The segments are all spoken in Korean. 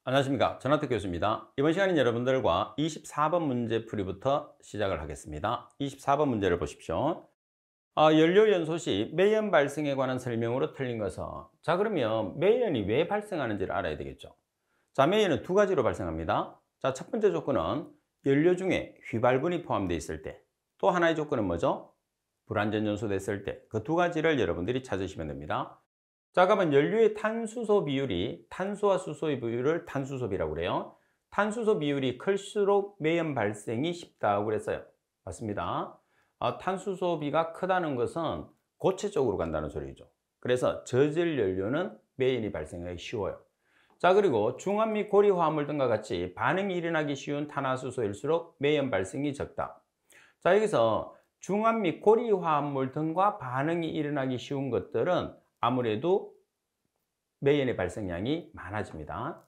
안녕하십니까. 전하택 교수입니다. 이번 시간은 여러분들과 24번 문제 풀이부터 시작을 하겠습니다. 24번 문제를 보십시오. 연료 연소 시 매연 발생에 관한 설명으로 틀린 것은, 자 그러면 매연이 왜 발생하는지를 알아야 되겠죠. 자, 매연은 두 가지로 발생합니다. 자, 첫 번째 조건은 연료 중에 휘발분이 포함되어 있을 때, 또 하나의 조건은 뭐죠? 불완전 연소됐을 때, 그 두 가지를 여러분들이 찾으시면 됩니다. 자, 그러면 연료의 탄수소 비율이, 탄소와 수소의 비율을 탄수소비라고 그래요. 탄수소 비율이 클수록 매연 발생이 쉽다고 그랬어요. 맞습니다. 탄수소비가 크다는 것은 고체 쪽으로 간다는 소리죠. 그래서 저질 연료는 매연이 발생하기 쉬워요. 자, 그리고 중압 및 고리 화합물 등과 같이 반응이 일어나기 쉬운 탄화수소일수록 매연 발생이 적다. 자, 여기서 중압 및 고리 화합물 등과 반응이 일어나기 쉬운 것들은 아무래도 매연의 발생량이 많아집니다.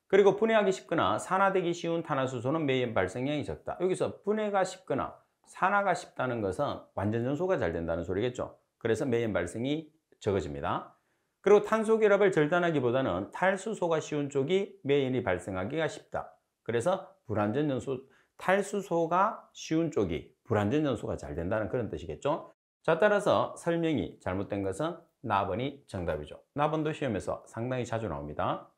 그리고 분해하기 쉽거나 산화되기 쉬운 탄화수소는 매연 발생량이 적다. 여기서 분해가 쉽거나 산화가 쉽다는 것은 완전 연소가 잘 된다는 소리겠죠. 그래서 매연 발생이 적어집니다. 그리고 탄소 결합을 절단하기보다는 탈수소가 쉬운 쪽이 매연이 발생하기가 쉽다. 그래서 불완전 연소, 탈수소가 쉬운 쪽이 불완전 연소가 잘 된다는 그런 뜻이겠죠. 자, 따라서 설명이 잘못된 것은 나번이 정답이죠. 나번도 시험에서 상당히 자주 나옵니다.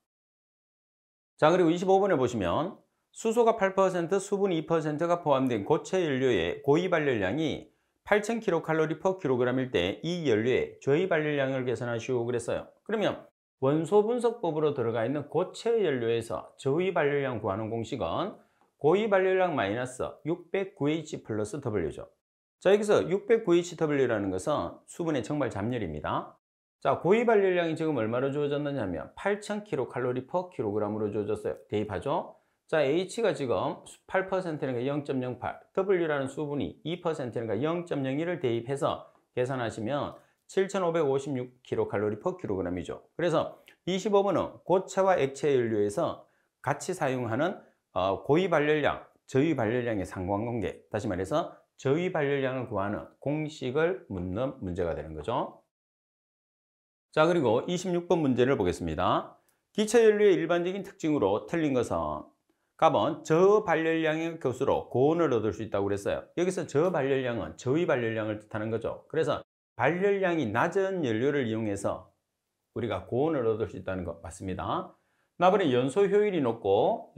자, 그리고 25번에 보시면 수소가 8%, 수분이 2%가 포함된 고체 연료의 고위 발열량이 8,000kcal/kg일 때 이 연료의 저위 발열량을 계산하시오 그랬어요. 그러면 원소 분석법으로 들어가 있는 고체 연료에서 저위 발열량 구하는 공식은 고위 발열량 마이너스 609H 플러스 W죠. 자, 여기서 609HW라는 것은 수분의 정말 잠열입니다. 자, 고위 발열량이 지금 얼마로 주어졌느냐면 8,000kcal/kg으로 주어졌어요. 대입하죠. 자, H가 지금 8%니까 0.08, W라는 수분이 2%니까 0.01을 대입해서 계산하시면 7,556kcal/kg이죠. 그래서 25번은 고체와 액체 연료에서 같이 사용하는 고위 발열량, 저위 발열량의 상관관계, 다시 말해서 저위 발열량을 구하는 공식을 묻는 문제가 되는 거죠. 자, 그리고 26번 문제를 보겠습니다. 기체 연료의 일반적인 특징으로 틀린 것은 답은 저발열량의 교수로 고온을 얻을 수 있다고 그랬어요. 여기서 저발열량은 저위 발열량을 뜻하는 거죠. 그래서 발열량이 낮은 연료를 이용해서 우리가 고온을 얻을 수 있다는 것 맞습니다. 나번에 연소 효율이 높고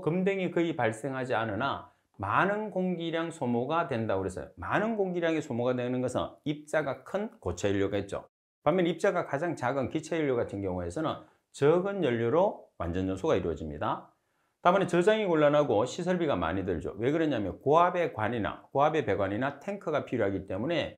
금댕이 거의 발생하지 않으나 많은 공기량 소모가 된다고 그랬어요. 많은 공기량의 소모가 되는 것은 입자가 큰 고체 연료가 있죠. 반면 입자가 가장 작은 기체 연료 같은 경우에서는 적은 연료로 완전 연소가 이루어집니다. 다음에 저장이 곤란하고 시설비가 많이 들죠. 왜 그러냐면 고압의 배관이나 탱크가 필요하기 때문에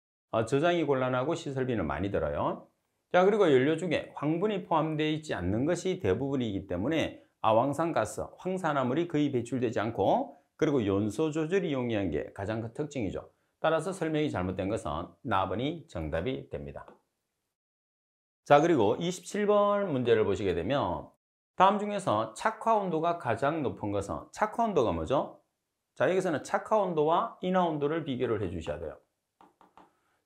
저장이 곤란하고 시설비는 많이 들어요. 자, 그리고 연료 중에 황분이 포함되어 있지 않는 것이 대부분이기 때문에 아황산가스, 황산화물이 거의 배출되지 않고, 그리고 연소 조절이 용이한 게 가장 큰 특징이죠. 따라서 설명이 잘못된 것은 나번이 정답이 됩니다. 자, 그리고 27번 문제를 보시게 되면 다음 중에서 착화 온도가 가장 높은 것은, 착화 온도가 뭐죠? 자, 여기서는 착화 온도와 인하 온도를 비교를 해 주셔야 돼요.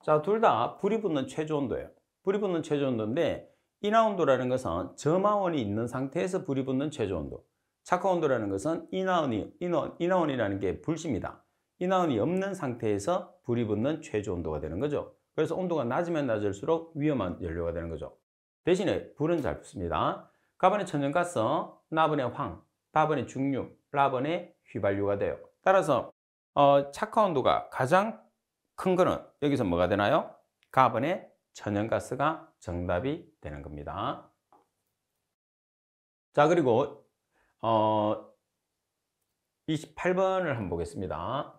자, 둘 다 불이 붙는 최저 온도예요. 불이 붙는 최저 온도인데, 인하 온도라는 것은 점화원이 있는 상태에서 불이 붙는 최저 온도, 착화 온도라는 것은 인하원이라는 게 불씨입니다. 인하원이 없는 상태에서 불이 붙는 최저 온도가 되는 거죠. 그래서 온도가 낮으면 낮을수록 위험한 연료가 되는 거죠. 대신에 불은 잘 붙습니다. 가번에 천연가스, 나번에 황, 다번에 중류, 라번에 휘발유가 돼요. 따라서 착화 온도가 가장 큰 거는 여기서 뭐가 되나요? 가번에 천연가스가 정답이 되는 겁니다. 자, 그리고 28번을 한번 보겠습니다.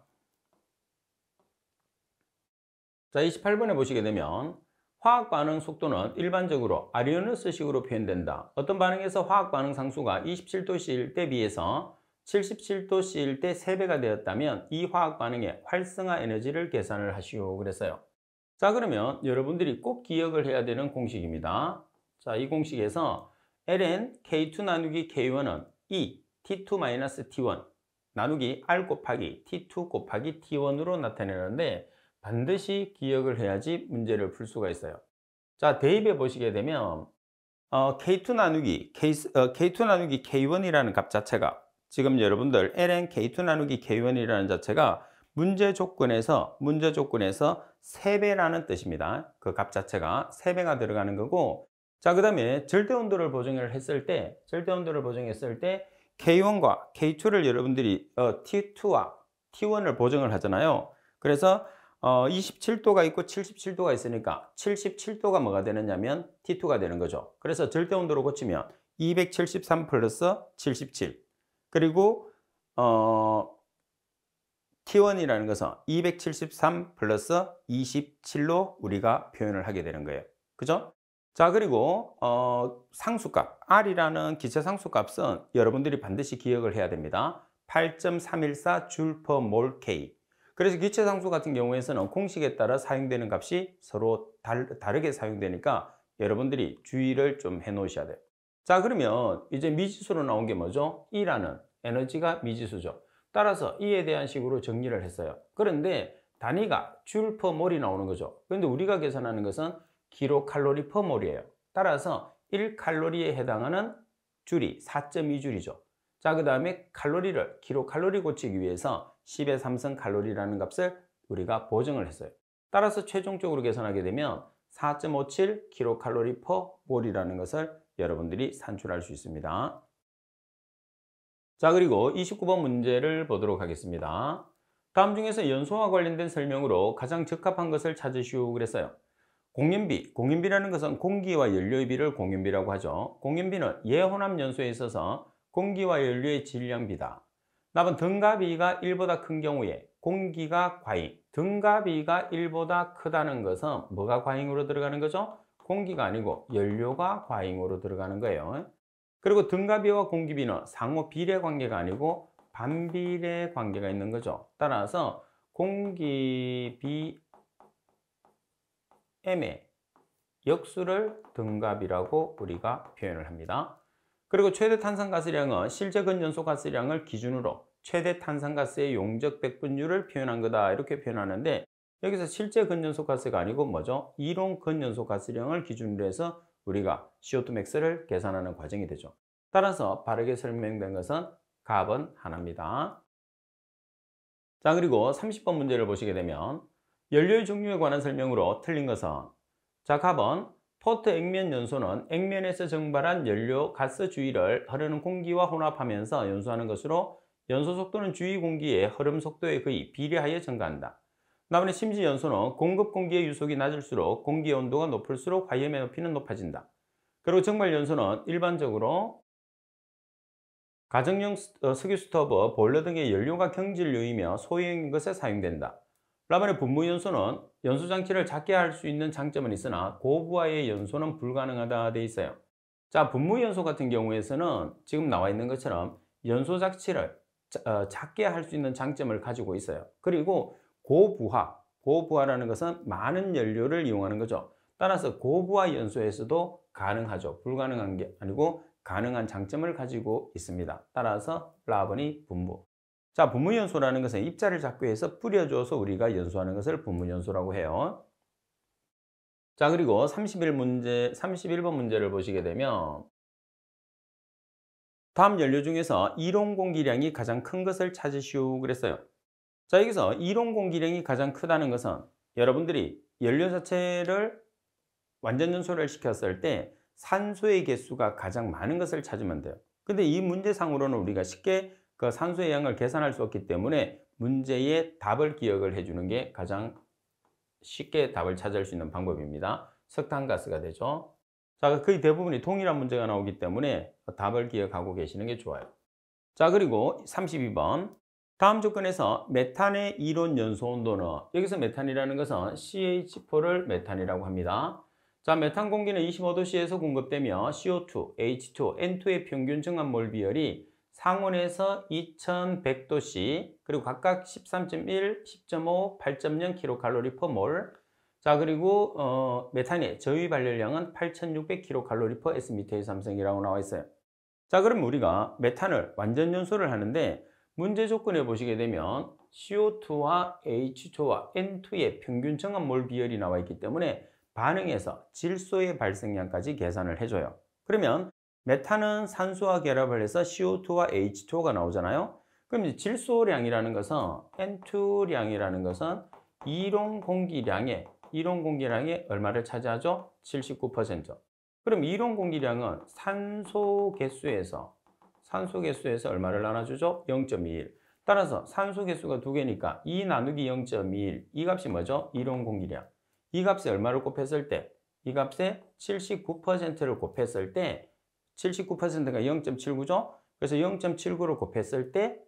자, 28번에 보시게 되면 화학 반응 속도는 일반적으로 아리오누스식으로 표현된다. 어떤 반응에서 화학 반응 상수가 27도C일 때 비해서 77도C일 때 3배가 되었다면 이 화학 반응의 활성화 에너지를 계산을 하시오 그랬어요. 자, 그러면 여러분들이 꼭 기억을 해야 되는 공식입니다. 자, 이 공식에서 ln K2 나누기 K1은 E T2-T1 나누기 R 곱하기 T2 곱하기 T1으로 나타내는데 반드시 기억을 해야지 문제를 풀 수가 있어요. 자, 대입해 보시게 되면 K2 나누기 K2 나누기 K1이라는 값 자체가 지금 여러분들 ln K2 나누기 K1이라는 자체가 문제 조건에서 3배라는 뜻입니다. 그 값 자체가 3배가 들어가는 거고, 자, 그다음에 절대 온도를 보정했을 때 K1과 K2를 여러분들이 T2와 T1을 보정을 하잖아요. 그래서 27도가 있고 77도가 있으니까 77도가 뭐가 되느냐면 T2가 되는 거죠. 그래서 절대 온도로 고치면 273 플러스 77, 그리고 T1이라는 것은 273 플러스 27로 우리가 표현을 하게 되는 거예요. 그죠? 자, 그리고 상수값 R이라는 기체 상수값은 여러분들이 반드시 기억을 해야 됩니다. 8.314 줄 per 몰 K. 그래서 기체 상수 같은 경우에서는 공식에 따라 사용되는 값이 서로 다르게 사용되니까 여러분들이 주의를 좀 해 놓으셔야 돼요. 자, 그러면 이제 미지수로 나온 게 뭐죠? E라는 에너지가 미지수죠. 따라서 E에 대한 식으로 정리를 했어요. 그런데 단위가 줄 per 몰이 나오는 거죠. 그런데 우리가 계산하는 것은 킬로칼로리 per 몰이에요. 따라서 1칼로리에 해당하는 줄이 4.2줄이죠. 자, 그 다음에 칼로리를 킬로칼로리 고치기 위해서 10의 3성 칼로리라는 값을 우리가 보정을 했어요. 따라서 최종적으로 계산하게 되면 4.57 킬로칼로리 per 몰이라는 것을 여러분들이 산출할 수 있습니다. 자, 그리고 29번 문제를 보도록 하겠습니다. 다음 중에서 연소와 관련된 설명으로 가장 적합한 것을 찾으시오 그랬어요. 공연비라는 것은 공기와 연료의 비를 공연비라고 하죠. 공연비는 예혼합 연소에 있어서 공기와 연료의 질량비다. 답은 등가비가 1보다 큰 경우에 공기가 과잉, 등가비가 1보다 크다는 것은 뭐가 과잉으로 들어가는 거죠? 공기가 아니고 연료가 과잉으로 들어가는 거예요. 그리고 등가비와 공기비는 상호 비례 관계가 아니고 반비례 관계가 있는 거죠. 따라서 공기비 M의 역수를 등가비라고 우리가 표현을 합니다. 그리고 최대 탄산가스량은 실제 근연소 가스량을 기준으로 최대 탄산가스의 용적 백분율을 표현한 거다, 이렇게 표현하는데, 여기서 실제 근연소 가스가 아니고 뭐죠? 이론 근연소 가스량을 기준으로 해서 우리가 CO2 max를 계산하는 과정이 되죠. 따라서 바르게 설명된 것은 답은 하나입니다. 자, 그리고 30번 문제를 보시게 되면 연료의 종류에 관한 설명으로 틀린 것은, 자, 답은 토트 액면 연소는 액면에서 증발한 연료 가스 주위를 흐르는 공기와 혼합하면서 연소하는 것으로 연소 속도는 주위 공기의 흐름 속도에 거의 비례하여 증가한다. 다음에 심지 연소는 공급 공기의 유속이 낮을수록 공기의 온도가 높을수록 화염의 높이는 높아진다. 그리고 증발 연소는 일반적으로 가정용 석유 스토브, 보일러 등의 연료가 경질료이며 소형인 것에 사용된다. 라반의 분무 연소는 연소 장치를 작게 할 수 있는 장점은 있으나 고부하의 연소는 불가능하다 되어 있어요. 자, 분무 연소 같은 경우에서는 지금 나와 있는 것처럼 연소 장치를 작게 할 수 있는 장점을 가지고 있어요. 그리고 고부하라는 것은 많은 연료를 이용하는 거죠. 따라서 고부하 연소에서도 가능하죠. 불가능한 게 아니고 가능한 장점을 가지고 있습니다. 따라서 라번이 분무. 자, 분무연소라는 것은 입자를 잡고 해서 뿌려줘서 우리가 연소하는 것을 분무연소라고 해요. 자, 그리고 31번 문제를 보시게 되면 다음 연료 중에서 이론 공기량이 가장 큰 것을 찾으시오 그랬어요. 자, 여기서 이론 공기량이 가장 크다는 것은 여러분들이 연료 자체를 완전 연소를 시켰을 때 산소의 개수가 가장 많은 것을 찾으면 돼요. 근데 이 문제상으로는 우리가 쉽게 그 산소의 양을 계산할 수 없기 때문에 문제의 답을 기억을 해주는 게 가장 쉽게 답을 찾을 수 있는 방법입니다. 석탄가스가 되죠. 자, 거의 대부분이 동일한 문제가 나오기 때문에 답을 기억하고 계시는 게 좋아요. 자, 그리고 32번. 다음 조건에서 메탄의 이론 연소 온도는, 여기서 메탄이라는 것은 CH4를 메탄이라고 합니다. 자, 메탄 공기는 25도씨에서 공급되며 CO2, H2, N2의 평균 증합몰 비율이 상온에서 2100도씨, 그리고 각각 13.1, 10.5, 8.0 kcal per 몰. 자, 그리고 메탄의 저위 발열량은 8600 kcal per S-m3이라고 나와 있어요. 자, 그럼 우리가 메탄을 완전 연소를 하는데 문제 조건에 보시게 되면 CO2와 H2와 N2의 평균 증합몰 비율이 나와 있기 때문에 반응해서 질소의 발생량까지 계산을 해줘요. 그러면 메탄은 산소와 결합을 해서 CO2와 H2O가 나오잖아요. 그럼 이제 질소량이라는 것은 N2량이라는 것은 이론 공기량의 얼마를 차지하죠? 79%. 그럼 이론 공기량은 산소 개수에서 얼마를 나눠주죠? 0.21. 따라서 산소 개수가 두 개니까 2 나누기 0.21. 이 값이 뭐죠? 이론 공기량. 이 값에 얼마를 곱했을 때? 이 값에 79%를 곱했을 때 79%가 0.79죠? 그래서 0.79를 곱했을 때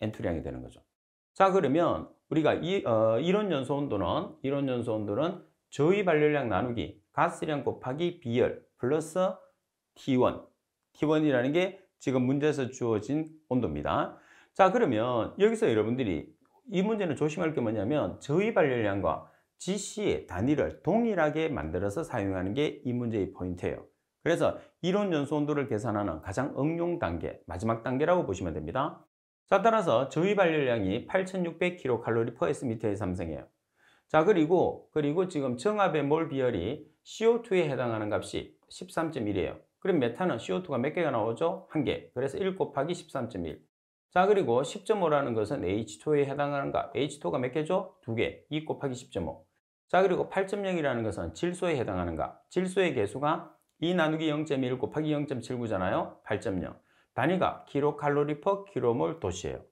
N2량이 되는 거죠. 자, 그러면 우리가 이론 연소 온도는 저위 발열량 나누기 가스량 곱하기 비열 플러스 T1. T1이라는 게 지금 문제에서 주어진 온도입니다. 자, 그러면 여기서 여러분들이 이 문제는 조심할 게 뭐냐면 저위 발열량과 GC의 단위를 동일하게 만들어서 사용하는 게 이 문제의 포인트예요. 그래서 이론 연소 온도를 계산하는 가장 응용 단계, 마지막 단계라고 보시면 됩니다. 자, 따라서 저위 발열량이 8600kcal/sm에 상승해요. 자, 그리고 지금 정압의 몰 비율이 CO2에 해당하는 값이 13.1이에요. 그럼 메탄은 CO2가 몇 개가 나오죠? 1개. 그래서 1 곱하기 13.1. 자, 그리고 10.5라는 것은 H2에 해당하는 값. H2가 몇 개죠? 2개. 2 곱하기 10.5. 자, 그리고 8.0이라는 것은 질소에 해당하는 값. 질소의 개수가 2 나누기 0.1 곱하기 0.79잖아요. 8.0. 단위가 kcal/kmol 도시예요.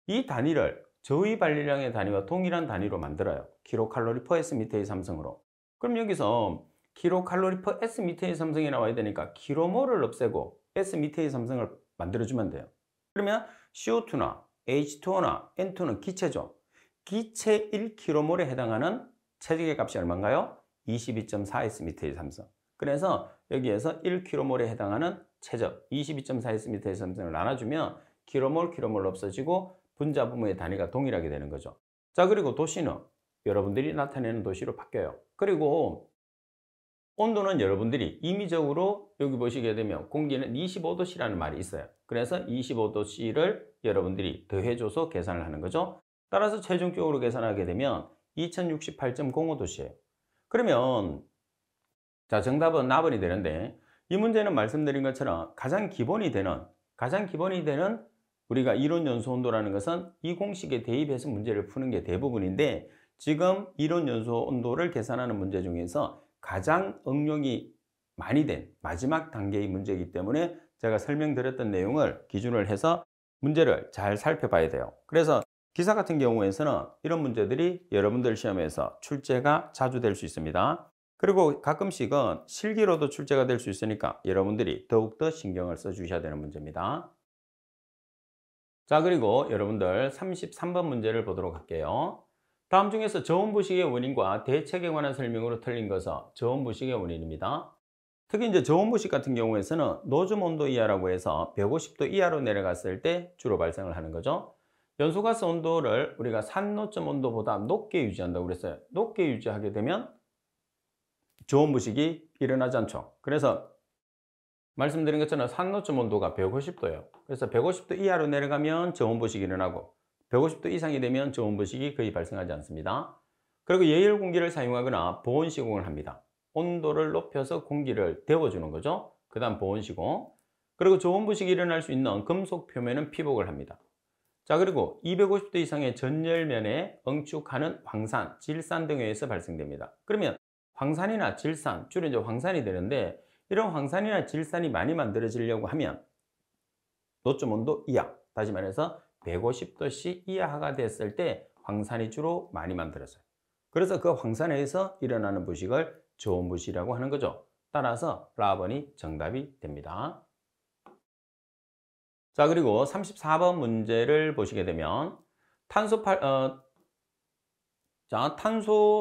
이 단위를 저위 발열량의 단위와 동일한 단위로 만들어요. kcal/sm의 삼성으로. 그럼 여기서 kcal/sm의 삼성이 나와야 되니까 kmol을 없애고 sm의 삼성을 만들어주면 돼요. 그러면 CO2나 H2O나 N2는 기체죠. 기체 1kmol에 해당하는 체적의 값이 얼마인가요? 22.4sm의 삼성. 그래서 여기에서 1kmol에 해당하는 최적 22.4sm의 삼성을 나눠주면 kmol 없어지고 분자 부모의 단위가 동일하게 되는 거죠. 자, 그리고 도시는 여러분들이 나타내는 도시로 바뀌어요. 그리고 온도는 여러분들이 임의적으로 여기 보시게 되면 공기는 25도씨라는 말이 있어요. 그래서 25도씨를 여러분들이 더해줘서 계산을 하는 거죠. 따라서 최종적으로 계산하게 되면 2068.05도씨예요. 그러면 자, 정답은 나번이 되는데 이 문제는 말씀드린 것처럼 가장 기본이 되는 우리가 이론 연소 온도라는 것은 이 공식에 대입해서 문제를 푸는 게 대부분인데 지금 이론 연소 온도를 계산하는 문제 중에서 가장 응용이 많이 된 마지막 단계의 문제이기 때문에 제가 설명드렸던 내용을 기준을 해서 문제를 잘 살펴봐야 돼요. 그래서 기사 같은 경우에서는 이런 문제들이 여러분들 시험에서 출제가 자주 될 수 있습니다. 그리고 가끔씩은 실기로도 출제가 될 수 있으니까 여러분들이 더욱더 신경을 써주셔야 되는 문제입니다. 자, 그리고 여러분들 33번 문제를 보도록 할게요. 다음 중에서 저온부식의 원인과 대책에 관한 설명으로 틀린 것은 저온부식의 원인입니다. 특히 이제 저온부식 같은 경우에서는 노즐 온도 이하라고 해서 150도 이하로 내려갔을 때 주로 발생을 하는 거죠. 연소가스 온도를 우리가 산노점 온도보다 높게 유지한다고 그랬어요. 높게 유지하게 되면 저온부식이 일어나지 않죠. 그래서 말씀드린 것처럼 산노점 온도가 150도예요. 그래서 150도 이하로 내려가면 저온부식이 일어나고 150도 이상이 되면 저온부식이 거의 발생하지 않습니다. 그리고 예열 공기를 사용하거나 보온 시공을 합니다. 온도를 높여서 공기를 데워주는 거죠. 그 다음 보온 시공. 그리고 저온부식이 일어날 수 있는 금속 표면은 피복을 합니다. 자, 그리고 250도 이상의 전열면에 응축하는 황산, 질산 등에 의해서 발생됩니다. 그러면 황산이나 질산, 주로 이제 황산이 되는데 이런 황산이나 질산이 많이 만들어지려고 하면 노점 온도 이하, 다시 말해서 150도씨 이하가 됐을 때 황산이 주로 많이 만들어져요. 그래서 그 황산에 의해서 일어나는 부식을 저온부식이라고 하는 거죠. 따라서 라번이 정답이 됩니다. 자, 그리고 34번 문제를 보시게 되면 탄소,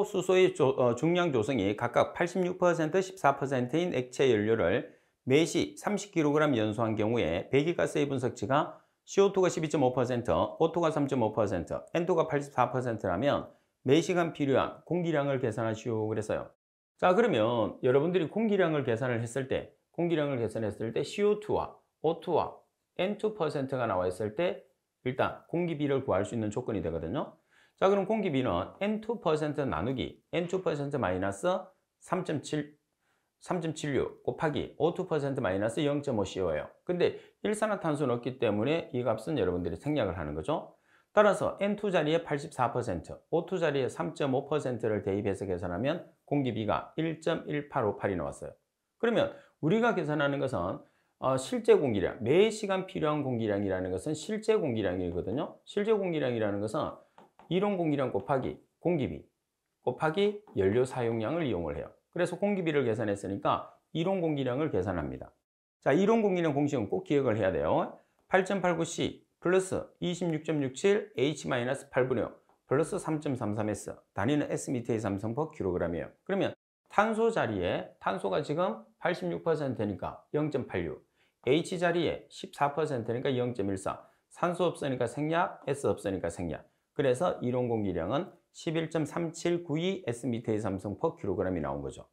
수소의 중량 조성이 각각 86%, 14%인 액체 연료를 매시 30kg 연소한 경우에 배기가스의 분석치가 CO2가 12.5%, O2가 3.5%, N2가 84%라면 매시간 필요한 공기량을 계산하시오 그랬어요. 자, 그러면 여러분들이 공기량을 계산을 했을 때 CO2와 O2와 N2%가 나와 있을 때 일단 공기비를 구할 수 있는 조건이 되거든요. 자, 그럼 공기비는 N2% 나누기 N2% 마이너스 3.76 곱하기 O2% 마이너스 0.5 CO 예요. 근데 일산화탄소는 없기 때문에 이 값은 여러분들이 생략을 하는 거죠. 따라서 N2 자리에 84%, O2 자리에 3.5%를 대입해서 계산하면 공기비가 1.1858이 나왔어요. 그러면 우리가 계산하는 것은 실제 공기량, 매 시간 필요한 공기량이라는 것은 실제 공기량이거든요. 실제 공기량이라는 것은 이론 공기량 곱하기 공기비 곱하기 연료 사용량을 이용을 해요. 그래서 공기비를 계산했으니까 이론 공기량을 계산합니다. 자, 이론 공기량 공식은 꼭 기억을 해야 돼요. 8.89C 플러스 26.67 H-8분의 5 플러스 3.33S 단위는 S미터의 삼성 kg이에요. 그러면 탄소 자리에 탄소가 지금 86%니까 0.86 H 자리에 14%니까 0.14 산소 없으니까 생략, S 없으니까 생략. 그래서 이론 공기량은 11.3792 S미터의 삼성 kg이 나온 거죠.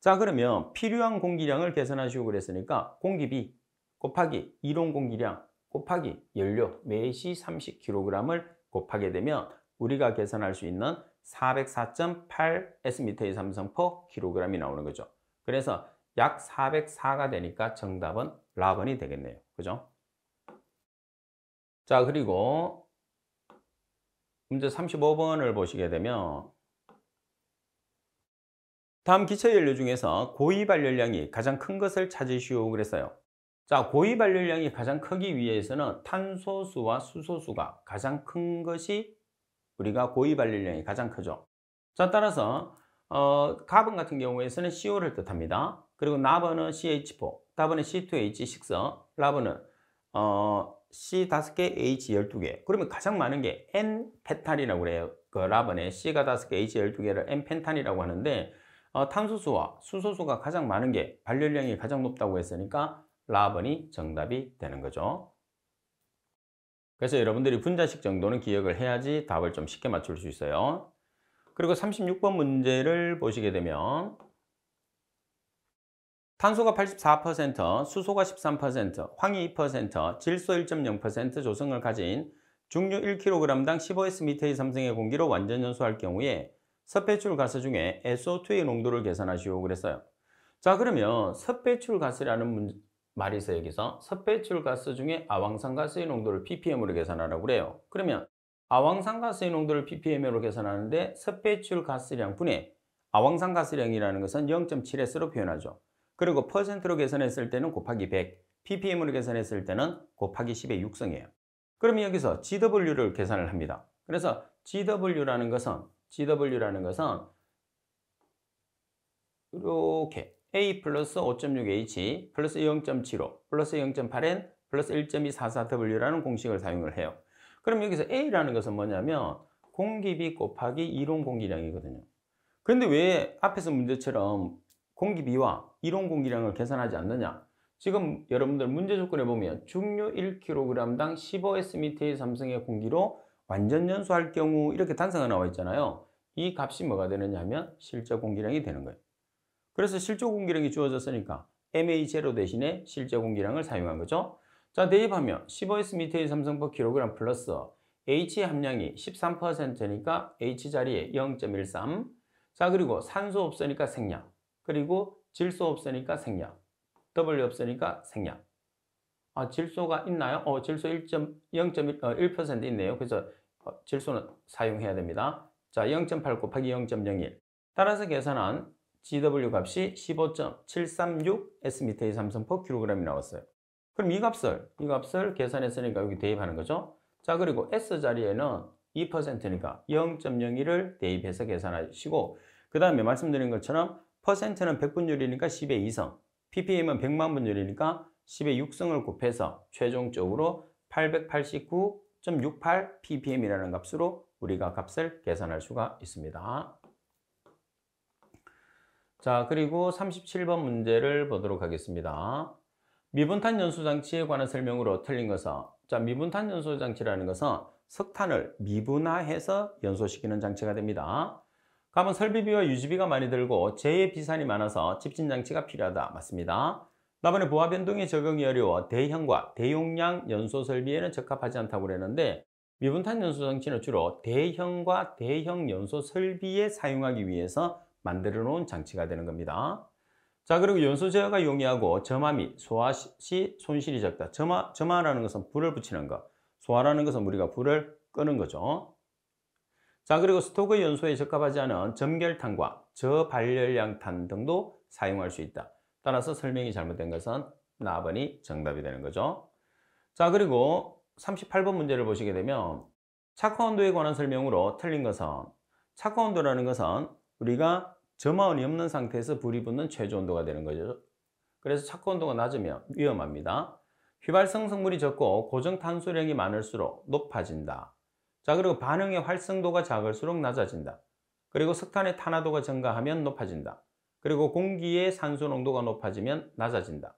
자, 그러면 필요한 공기량을 계산하시고 그랬으니까 공기비 곱하기 이론 공기량 곱하기 연료 매시 30kg을 곱하게 되면 우리가 계산할 수 있는 404.8 S미터의 삼성 kg이 나오는 거죠. 그래서 약 404가 되니까 정답은 라번이 되겠네요. 그죠? 자, 그리고 문제 35번을 보시게 되면 다음 기체연료 중에서 고위 발열량이 가장 큰 것을 찾으시오 그랬어요. 자, 고위 발열량이 가장 크기 위해서는 탄소수와 수소수가 가장 큰 것이 우리가 고위 발열량이 가장 크죠. 자, 따라서 가번 같은 경우에서는 CO를 뜻합니다. 그리고 나번은 CH4, 따번은 C2H6, 라번은 C 5개, H 12개. 그러면 가장 많은 게 N-펜탄이라고 그래요. 그 라번에 C가 5개, H 12개를 N-펜탄이라고 하는데 탄소수와 수소수가 가장 많은 게 발열량이 가장 높다고 했으니까 라번이 정답이 되는 거죠. 그래서 여러분들이 분자식 정도는 기억을 해야지 답을 좀 쉽게 맞출 수 있어요. 그리고 36번 문제를 보시게 되면 탄소가 84%, 수소가 13%, 황이 2%, 질소 1.0% 조성을 가진 중류 1kg당 15S미터의 삼성의 공기로 완전 연소할 경우에 섭배출 가스 중에 SO2의 농도를 계산하시오 그랬어요. 자, 그러면 섭배출 가스라는 말이 있어요. 여기서 섭배출 가스 중에 아황산가스의 농도를 ppm으로 계산하라고 그래요. 그러면 아황산가스의 농도를 ppm으로 계산하는데 섭배출 가스량 분의 아황산가스량이라는 것은 0.7S로 표현하죠. 그리고 퍼센트로 계산했을 때는 곱하기 100, ppm으로 계산했을 때는 곱하기 10의 육성이에요. 그러면 여기서 GW를 계산을 합니다. 그래서 GW라는 것은 이렇게 A 플러스 5.6H 플러스 0.75 플러스 0.8N 플러스 1.244W라는 공식을 사용을 해요. 그럼 여기서 A라는 것은 뭐냐면 공기비 곱하기 이론 공기량이거든요. 그런데 왜 앞에서 문제처럼 공기비와 이론 공기량을 계산하지 않느냐? 지금 여러분들 문제 조건에 보면 중류 1kg당 15S미터의 삼성의 공기로 완전 연소할 경우 이렇게 단서가 나와 있잖아요. 이 값이 뭐가 되느냐 하면 실제 공기량이 되는 거예요. 그래서 실제 공기량이 주어졌으니까 MA0 대신에 실제 공기량을 사용한 거죠. 자, 대입하면 15S미터의 삼성 kg 플러스 H 함량이 13%니까 H 자리에 0.13. 자, 그리고 산소 없으니까 생략. 그리고 질소 없으니까 생략. W 없으니까 생략. 질소가 있나요? 질소 0.1% 있네요. 그래서 질소는 사용해야 됩니다. 자, 0.8 곱하기 0.01. 따라서 계산한 GW 값이 15.736 S미터의 삼성 kg이 나왔어요. 그럼 이 값을 계산했으니까 여기 대입하는 거죠. 자, 그리고 S 자리에는 2%니까 0.01을 대입해서 계산하시고, 그 다음에 말씀드린 것처럼 퍼센트는 100분율이니까 10의 2성, ppm은 100만 분율이니까 10의 6성을 곱해서 최종적으로 889.68 ppm이라는 값으로 우리가 값을 계산할 수가 있습니다. 자, 그리고 37번 문제를 보도록 하겠습니다. 미분탄 연소장치에 관한 설명으로 틀린 것은, 자, 미분탄 연소장치라는 것은 석탄을 미분화해서 연소시키는 장치가 됩니다. 가면 설비비와 유지비가 많이 들고 재해 비산이 많아서 집진장치가 필요하다. 맞습니다. 나번에 부하 변동에 적용이 어려워 대형과 대용량 연소 설비에는 적합하지 않다고 그랬는데, 미분탄 연소장치는 주로 대형과 대형 연소 설비에 사용하기 위해서 만들어 놓은 장치가 되는 겁니다. 자, 그리고 연소 제어가 용이하고 점화 및 소화 시 손실이 적다. 점화라는 것은 불을 붙이는 것, 소화라는 것은 우리가 불을 끄는 거죠. 자, 그리고 스토크 연소에 적합하지 않은 점결탄과 저발열량탄 등도 사용할 수 있다. 따라서 설명이 잘못된 것은 나번이 정답이 되는 거죠. 자, 그리고 38번 문제를 보시게 되면 착화 온도에 관한 설명으로 틀린 것은, 착화 온도라는 것은 우리가 점화원이 없는 상태에서 불이 붙는 최저 온도가 되는 거죠. 그래서 착화 온도가 낮으면 위험합니다. 휘발성 성분이 적고 고정 탄소량이 많을수록 높아진다. 자, 그리고 반응의 활성도가 작을수록 낮아진다. 그리고 석탄의 탄화도가 증가하면 높아진다. 그리고 공기의 산소 농도가 높아지면 낮아진다.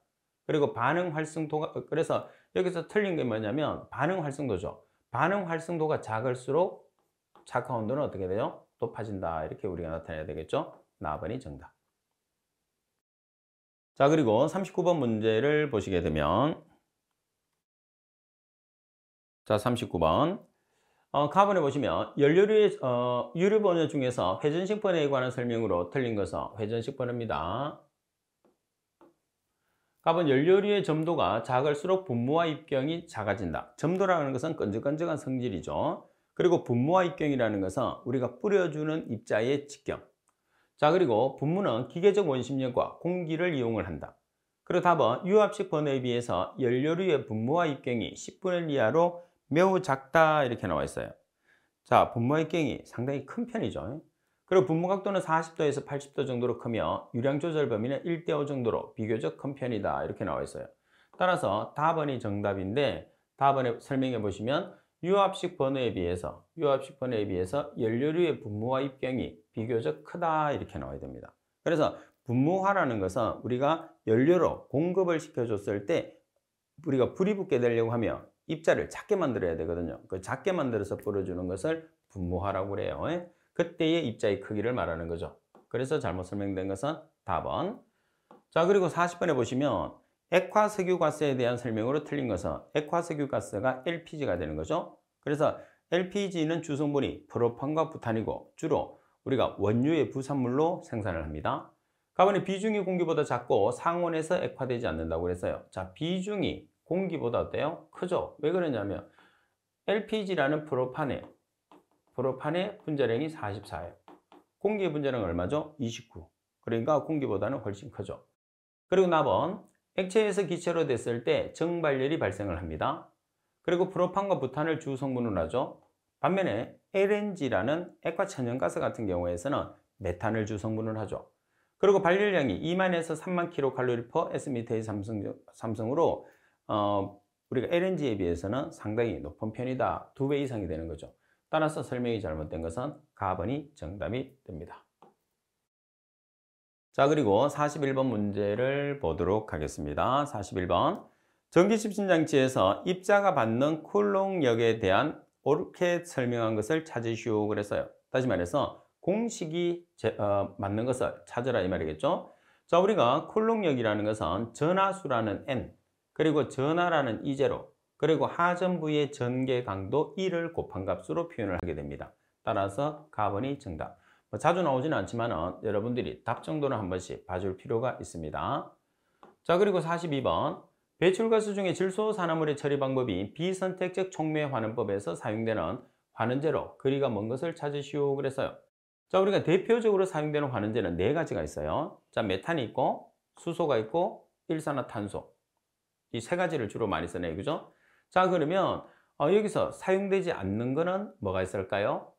그리고 반응 활성도가, 그래서 여기서 틀린 게 뭐냐면 반응 활성도죠. 반응 활성도가 작을수록 착화 온도는 어떻게 돼요? 높아진다. 이렇게 우리가 나타내야 되겠죠? 나번이 정답. 자, 그리고 39번 문제를 보시게 되면, 자, 39번. 가번에 보시면 연료류의 유류 번호 중에서 회전식 번호에 관한 설명으로 틀린 것은 회전식 번호입니다. 가번 연료류의 점도가 작을수록 분무와 입경이 작아진다. 점도라는 것은 끈적끈적한 성질이죠. 그리고 분무와 입경이라는 것은 우리가 뿌려주는 입자의 직경. 자, 그리고 분무는 기계적 원심력과 공기를 이용을 한다. 그리고 답은 유압식 번호에 비해서 연료류의 분무와 입경이 10분의 1 이하로 매우 작다 이렇게 나와 있어요. 자, 분무와 입경이 상당히 큰 편이죠. 그리고 분무 각도는 40도에서 80도 정도로 크며 유량 조절 범위는 1대5 정도로 비교적 큰 편이다 이렇게 나와 있어요. 따라서 답번이 정답인데 답번에 설명해 보시면 유압식 번호에 비해서 연료류의 분무와 입경이 비교적 크다 이렇게 나와야 됩니다. 그래서 분무화라는 것은 우리가 연료로 공급을 시켜줬을 때 우리가 불이 붙게 되려고 하면 입자를 작게 만들어야 되거든요. 그 작게 만들어서 뿌려주는 것을 분무화라고 그래요. 그때의 입자의 크기를 말하는 거죠. 그래서 잘못 설명된 것은 답은. 자, 그리고 40번에 보시면 액화석유가스에 대한 설명으로 틀린 것은 액화석유가스가 LPG가 되는 거죠. 그래서 LPG는 주성분이 프로판과 부탄이고 주로 우리가 원유의 부산물로 생산을 합니다. 가번에 비중이 공기보다 작고 상온에서 액화되지 않는다고 그랬어요. 자, 비중이 공기보다 어때요? 크죠? 왜 그러냐면 LPG라는 프로판의 분자량이 44예요. 공기의 분자량은 얼마죠? 29. 그러니까 공기보다는 훨씬 크죠. 그리고 나번 액체에서 기체로 됐을 때 정발열이 발생을 합니다. 그리고 프로판과 부탄을 주 성분으로 하죠. 반면에 LNG라는 액화천연가스 같은 경우에서는 메탄을 주 성분으로 하죠. 그리고 발열량이 2만에서 3만 kcal/sm의 삼성으로 우리가 LNG에 비해서는 상당히 높은 편이다. 2배 이상이 되는 거죠. 따라서 설명이 잘못된 것은 가번이 정답이 됩니다. 자, 그리고 41번 문제를 보도록 하겠습니다. 41번. 전기집신장치에서 입자가 받는 쿨롱력에 대한 옳게 설명한 것을 찾으시오 그랬어요. 다시 말해서 공식이 맞는 것을 찾으라 이 말이겠죠. 자, 우리가 쿨롱력이라는 것은 전하수라는 N, 그리고 전하라는 E0, 그리고 하전 부위의 전개 강도 1을 곱한 값으로 표현을 하게 됩니다. 따라서 가번이 정답. 자주 나오지는 않지만 여러분들이 답 정도는 한 번씩 봐줄 필요가 있습니다. 자, 그리고 42번. 배출가스 중에 질소산화물의 처리 방법이 비선택적 촉매 환원법에서 사용되는 환원제로 거리가 먼 것을 찾으시오 그래서요. 자, 우리가 대표적으로 사용되는 환원제는 4가지가 있어요. 자, 메탄이 있고 수소가 있고 일산화탄소. 이 3가지를 주로 많이 쓰네요. 그죠? 자, 그러면 여기서 사용되지 않는 거는 뭐가 있을까요?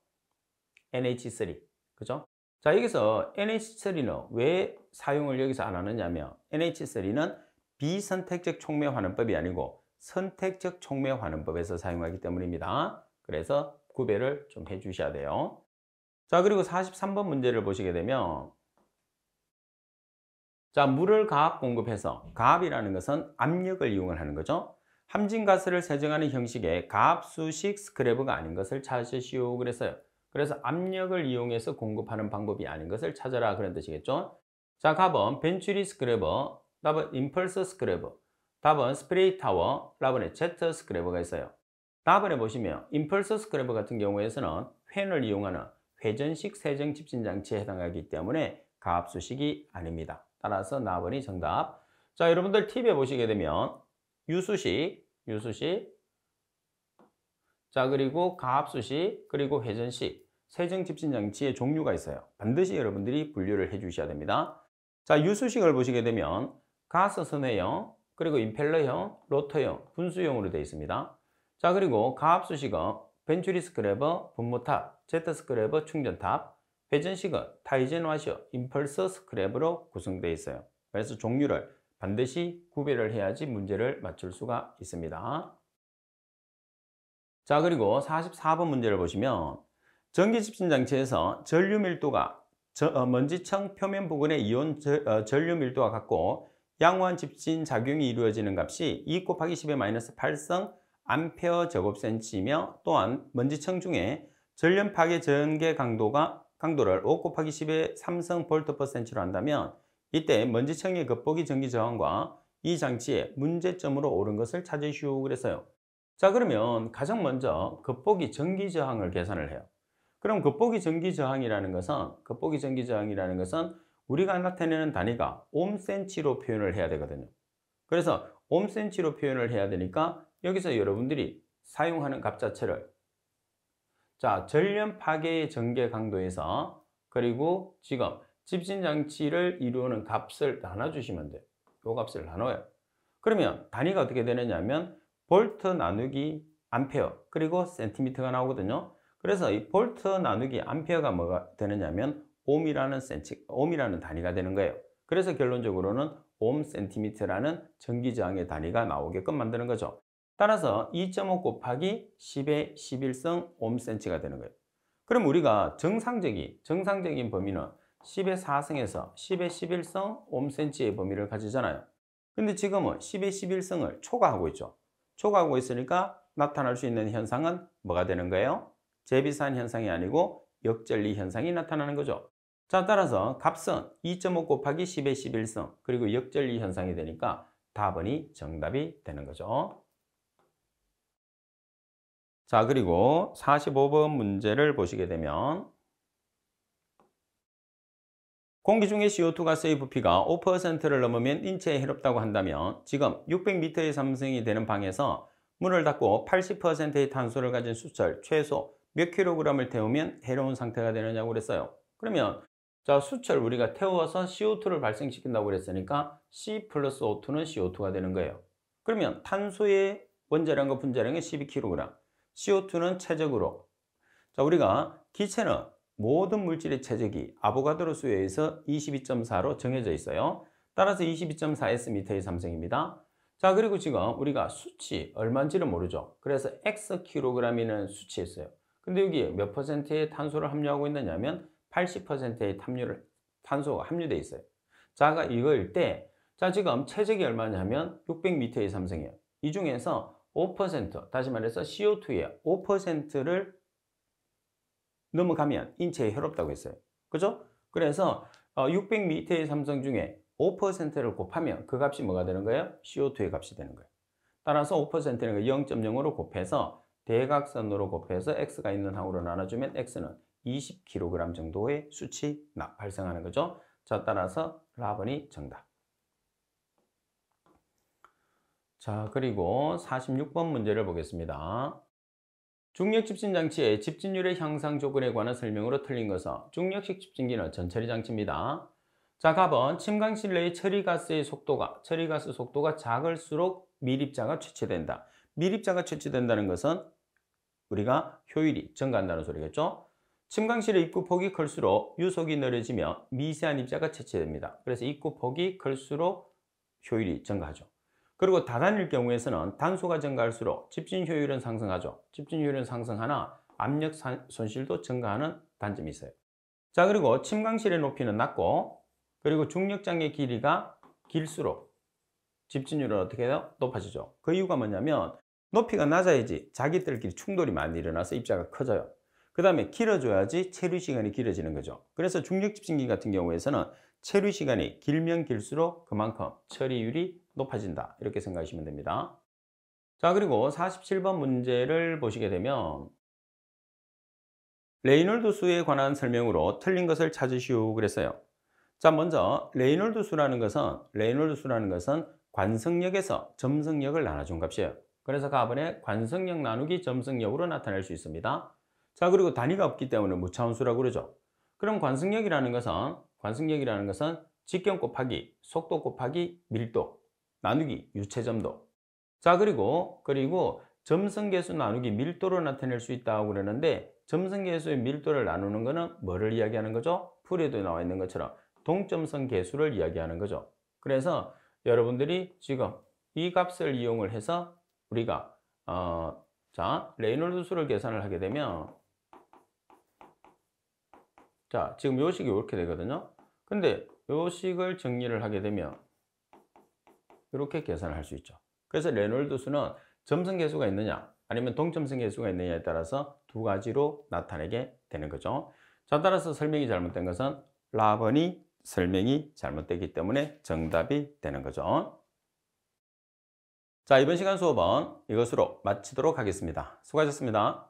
NH3. 그죠? 자, 여기서 NH3는 왜 사용을 여기서 안 하느냐면 NH3는 비선택적 촉매 환원법이 아니고 선택적 촉매 환원법에서 사용하기 때문입니다. 그래서 구별을 좀 해 주셔야 돼요. 자, 그리고 43번 문제를 보시게 되면 자, 물을 가압 공급해서 가압이라는 것은 압력을 이용을 하는 거죠. 함진가스를 세정하는 형식의 가압수식 스크래버가 아닌 것을 찾으시오 그랬어요. 그래서 압력을 이용해서 공급하는 방법이 아닌 것을 찾아라 그런 뜻이겠죠. 자, 답은 벤츄리 스크래버, 답은 임펄서 스크래버, 답은 스프레이 타워, 답은 제트 스크래버가 있어요. 답안에 보시면 임펄서 스크래버 같은 경우에서는 팬을 이용하는 회전식 세정 집신 장치에 해당하기 때문에 가압수식이 아닙니다. 따라서 나번이 정답. 자, 여러분들 팁에 보시게 되면 유수식, 자, 그리고 가압수식, 그리고 회전식, 세정집진장치의 종류가 있어요. 반드시 여러분들이 분류를 해 주셔야 됩니다. 자, 유수식을 보시게 되면 가스선회형, 그리고 임펠러형, 로터형, 분수형으로 되어 있습니다. 자, 그리고 가압수식은 벤츄리 스크래버, 분모탑, 제트 스크래버, 충전탑, 회전식은 타이젠 와셔, 임펄서 스크래버로 구성되어 있어요. 그래서 종류를 반드시 구별을 해야지 문제를 맞출 수가 있습니다. 자, 그리고 44번 문제를 보시면 전기집진장치에서 전류 밀도가 먼지층 표면 부근의 이온 전류 밀도와 같고 양호한 집진 작용이 이루어지는 값이 2 곱하기 10의 마이너스 8성 암페어 제곱센치이며 또한 먼지층 중에 전련 파괴 전개 강도를 5 곱하기 10의 3성 볼트 퍼 센치로 한다면 이때 먼지층의 겉보기 전기 저항과 이 장치의 문제점으로 옳은 것을 찾으시오 그랬어요. 자, 그러면 가장 먼저 겉보기 전기 저항을 계산을 해요. 그럼 겉보기 전기 저항이라는 것은 우리가 나타내는 단위가 옴센치로 표현을 해야 되거든요. 그래서 옴센치로 표현을 해야 되니까 여기서 여러분들이 사용하는 값 자체를 자, 전련 파괴의 전개 강도에서 그리고 지금 집진 장치를 이루는 값을 나눠주시면 돼요. 이 값을 나눠요. 그러면 단위가 어떻게 되느냐면 볼트 나누기 암페어 그리고 센티미터가 나오거든요. 그래서 이 볼트 나누기 암페어가 뭐가 되느냐면 옴이라는 단위가 되는 거예요. 그래서 결론적으로는 옴 센티미터라는 전기 저항의 단위가 나오게끔 만드는 거죠. 따라서 2.5 곱하기 10의 11성 옴센치가 되는 거예요. 그럼 우리가 정상적인 범위는 10의 4성에서 10의 11성 옴센치의 범위를 가지잖아요. 근데 지금은 10의 11성을 초과하고 있죠. 초과하고 있으니까 나타날 수 있는 현상은 뭐가 되는 거예요? 재비산 현상이 아니고 역전리 현상이 나타나는 거죠. 자, 따라서 값은 2.5 곱하기 10의 11성 그리고 역전리 현상이 되니까 답은이 정답이 되는 거죠. 자, 그리고 45번 문제를 보시게 되면 공기 중에 CO2 가스의 부피가 5%를 넘으면 인체에 해롭다고 한다면 지금 600m의 삼성이 되는 방에서 문을 닫고 80%의 탄소를 가진 수철 최소 몇 킬로그램을 태우면 해로운 상태가 되느냐고 그랬어요. 그러면 자, 수철 우리가 태워서 CO2를 발생시킨다고 그랬으니까 C 플러스 O2는 CO2가 되는 거예요. 그러면 탄소의 원자량과 분자량은 12kg, CO2는 최적으로 자, 우리가 기체는 모든 물질의 최적이 아보가드로 수에 의해서 22.4로 정해져 있어요. 따라서 22.4Sm의 삼성입니다. 자, 그리고 지금 우리가 수치 얼마인지를 모르죠. 그래서 Xkg이라는 수치였어요. 근데 여기에 몇 퍼센트의 탄소를 함유하고 있느냐면 80%의 탄소가 함유되어 있어요. 자, 이거일 때, 자, 지금 최적이 얼마냐면 600m의 삼성이에요. 이 중에서 5%, 다시 말해서 CO2의 5%를 넘어가면 인체에 해롭다고 했어요. 그죠? 그래서 600m의 삼성 중에 5%를 곱하면 그 값이 뭐가 되는 거예요? CO2의 값이 되는 거예요. 따라서 5%는 0.0으로 곱해서 대각선으로 곱해서 X가 있는 항으로 나눠주면 X는 20kg 정도의 수치 발생하는 거죠. 자, 따라서 라번이 정답. 자, 그리고 46번 문제를 보겠습니다. 중력 집진 장치의 집진율의 향상 조건에 관한 설명으로 틀린 것은 중력식 집진기는 전처리 장치입니다. 자, 답은 침강실 내의 처리가스 속도가 작을수록 밀입자가 채취된다. 밀입자가 채취된다는 것은 우리가 효율이 증가한다는 소리겠죠. 침강실의 입구 폭이 클수록 유속이 느려지며 미세한 입자가 채취됩니다. 그래서 입구 폭이 클수록 효율이 증가하죠. 그리고 다단일 경우에서는 단수가 증가할수록 집진 효율은 상승하죠. 집진 효율은 상승하나 압력 손실도 증가하는 단점이 있어요. 자, 그리고 침강실의 높이는 낮고 그리고 중력장의 길이가 길수록 집진율은 어떻게 해요? 높아지죠. 그 이유가 뭐냐면 높이가 낮아야지 자기들끼리 충돌이 많이 일어나서 입자가 커져요. 그 다음에 길어져야지 체류 시간이 길어지는 거죠. 그래서 중력 집진기 같은 경우에서는 체류 시간이 길면 길수록 그만큼 처리율이 높아진다. 이렇게 생각하시면 됩니다. 자, 그리고 47번 문제를 보시게 되면 레이놀드 수에 관한 설명으로 틀린 것을 찾으시오 그랬어요. 자, 먼저 레이놀드 수라는 것은 관성력에서 점성력을 나눠준 값이에요. 그래서 가번의 관성력 나누기 점성력으로 나타낼 수 있습니다. 자, 그리고 단위가 없기 때문에 무차원수라고 그러죠. 그럼 관성력이라는 것은 직경 곱하기 속도 곱하기 밀도 나누기 유체점도. 자, 그리고 점성계수 나누기 밀도로 나타낼 수 있다고 그러는데, 점성계수의 밀도를 나누는 거는 뭐를 이야기하는 거죠? 풀이도 나와 있는 것처럼 동점성 계수를 이야기하는 거죠. 그래서 여러분들이 지금 이 값을 이용을 해서 우리가 자, 레이놀드 수를 계산을 하게 되면, 자, 지금 요 식이 이렇게 되거든요. 근데 요 식을 정리를 하게 되면 이렇게 계산을 할 수 있죠. 그래서 레놀드 수는 점성 계수가 있느냐 아니면 동점성 계수가 있느냐에 따라서 두 가지로 나타내게 되는 거죠. 자, 따라서 설명이 잘못된 것은 라번이 설명이 잘못되기 때문에 정답이 되는 거죠. 자, 이번 시간 수업은 이것으로 마치도록 하겠습니다. 수고하셨습니다.